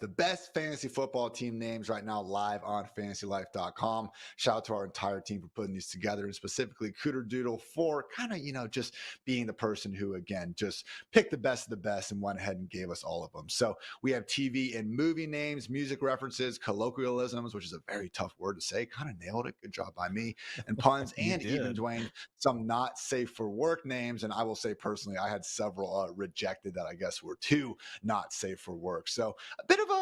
the best fantasy football team names right now live on FantasyLife.com. Shout out to our entire team for putting these together, and specifically Cooter Doodle for kind of, just being the person who, again, just picked the best of the best and went ahead and gave us all of them. So we have TV and movie names, music references, colloquialisms, which is a very tough word to say. Kind of nailed it. Good job by me. And puns, You and even, did. Dwayne, some not safe for work names. And I will say personally, I had several rejected that I guess were too not safe for work. So a bit of a,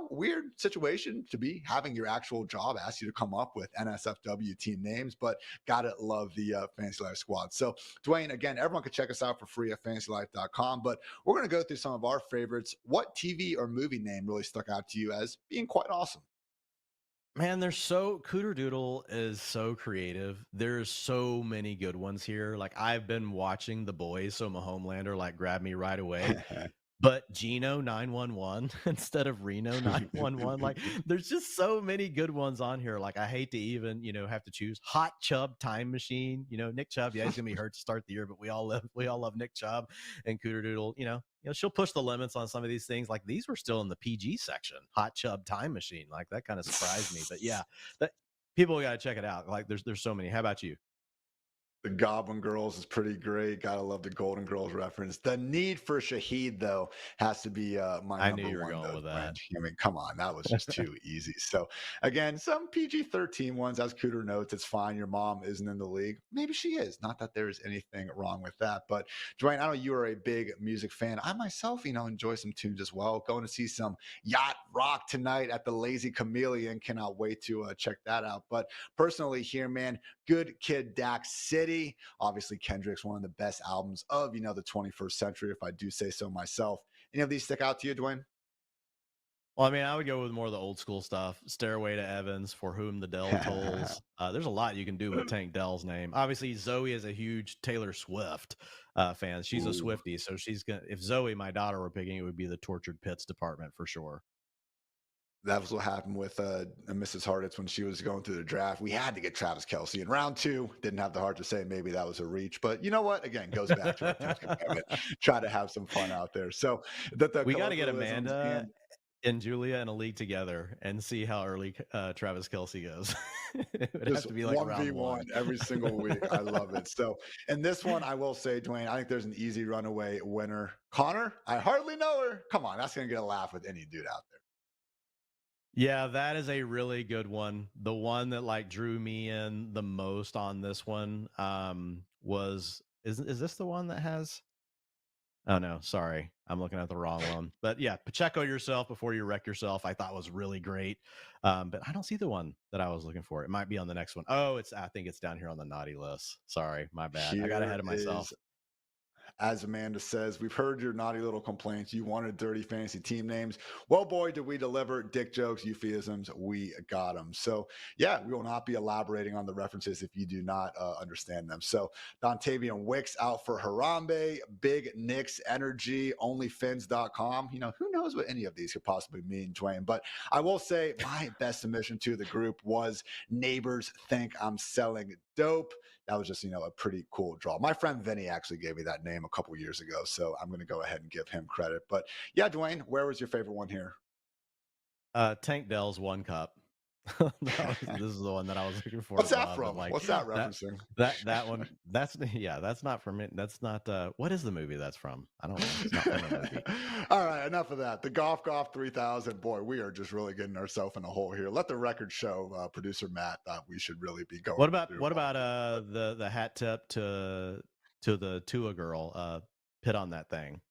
weird situation to be having your actual job ask you to come up with NSFW team names, but gotta love the Fantasy Life squad. So Dwayne, again, everyone can check us out for free at FantasyLife.com, but we're going to go through some of our favorites. What TV or movie name really stuck out to you as being quite awesome? Man, Cooter Doodle is so creative. There's so many good ones here. Like I've been watching The Boys, so my Homelander like grabbed me right away. But Geno 911 instead of Reno 911. Like there's just so many good ones on here. Like I hate to even, have to choose. Hot Chubb Time Machine. Nick Chubb, yeah, he's gonna be hurt to start the year, but we all love Nick Chubb and Cooter Doodle, she'll push the limits on some of these things. Like these were still in the PG section. Hot Chubb Time Machine. Like that kind of surprised me. But yeah, that people gotta check it out. Like there's so many. How about you? The Goblin Girls is pretty great. Gotta love the Golden Girls reference. The need for Shahid, though, has to be my I knew number you were one, going though, with Dwayne. that. I mean, come on. That was just too easy. So, again, some PG-13 ones, as Cooter notes, it's fine. Your mom isn't in the league. Maybe she is. Not that there's anything wrong with that. But, Dwayne, I know you are a big music fan. I myself, enjoy some tunes as well. Going to see some yacht rock tonight at the Lazy Chameleon. Cannot wait to check that out. But personally, here, man, Good Kid Dak City. Obviously, Kendrick's one of the best albums of, the 21st century, if I do say so myself. Any of these stick out to you, Dwayne? Well, I mean, I would go with more of the old school stuff. Stairway to Evans, For Whom the Bell Tolls. There's a lot you can do with Tank Dell's name. Obviously, Zoe is a huge Taylor Swift fan. She's a Ooh, Swiftie, so she's gonna. If Zoe, my daughter, were picking, it would be the Tortured Pits department for sure. that was what happened with Mrs. Hartitz when she was going through the draft. We had to get Travis Kelsey in round two. Didn't have the heart to say maybe that was a reach, but you know what? Again, goes back to our team's commitment. Try to have some fun out there. So that the We got to get colloquialisms Amanda and and Julia in a league together and see how early Travis Kelsey goes. It would have just to be like round 1v1 one. every single week. I love it. So, in this one, I will say, Dwayne, I think there's an easy runaway winner. Connor, I hardly know her. Come on, that's going to get a laugh with any dude out there. Yeah, that is a really good one. The one that like drew me in the most on this one was is this the one that has Oh no, sorry. I'm looking at the wrong one. But yeah, Pacheco yourself before you wreck yourself I thought was really great. But I don't see the one that I was looking for. It might be on the next one. Oh, I think it's down here on the naughty list. Sorry, my bad. I got ahead Here of myself. is, as Amanda says, we've heard your naughty little complaints. You wanted dirty fantasy team names. Well, boy, did we deliver. Dick jokes, euphemisms, we got them. So, yeah, we will not be elaborating on the references if you do not understand them. So, Dontavian Wicks out for Harambe, Big Nick's Energy, OnlyFins.com. Who knows what any of these could possibly mean, Dwayne. But I will say my best submission to the group was Neighbors Think I'm Selling Dope. That was just, a pretty cool draw. My friend Vinny actually gave me that name a couple years ago, so I'm going to go ahead and give him credit. But yeah, Dwayne, where was your favorite one here? Tank Dell's one cup. This is the one that I was looking for What's as that well. But from? like What's that that referencing? that one that's yeah, that's not from it. That's not what is the movie that's from? I don't know. It's not from a movie. All right, enough of that. The Golf 3000. Boy, we are just really getting ourselves in a hole here. Let the record show, producer Matt, that we should really be going What about through what all about these. the hat tip to the Tua girl pit on that thing?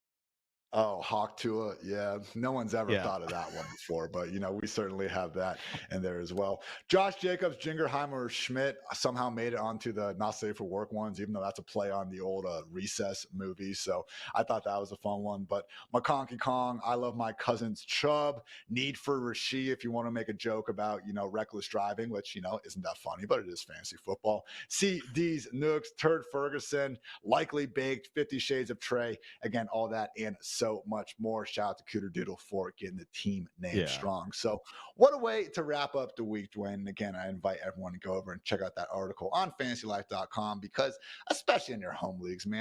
Oh, Hawk Tuah. Yeah. No one's ever Yeah. thought of that one before, but we certainly have that in there as well. Josh Jacobs, Jingerheimer Schmidt somehow made it onto the not safe for work ones, even though that's a play on the old Recess movie. So I thought that was a fun one. But McConkey Kong, I love my cousins Chubb, Need for Rasheed, if you want to make a joke about, reckless driving, which, isn't that funny, but it is fancy football. CD's Nooks, Turd Ferguson, Likely Baked, 50 Shades of Trey. Again, all that and so much more. Shout out to Cooter Doodle for getting the team name Yeah. strong. So, what a way to wrap up the week, Dwayne. And again, I invite everyone to go over and check out that article on fantasylife.com because, especially in your home leagues, man,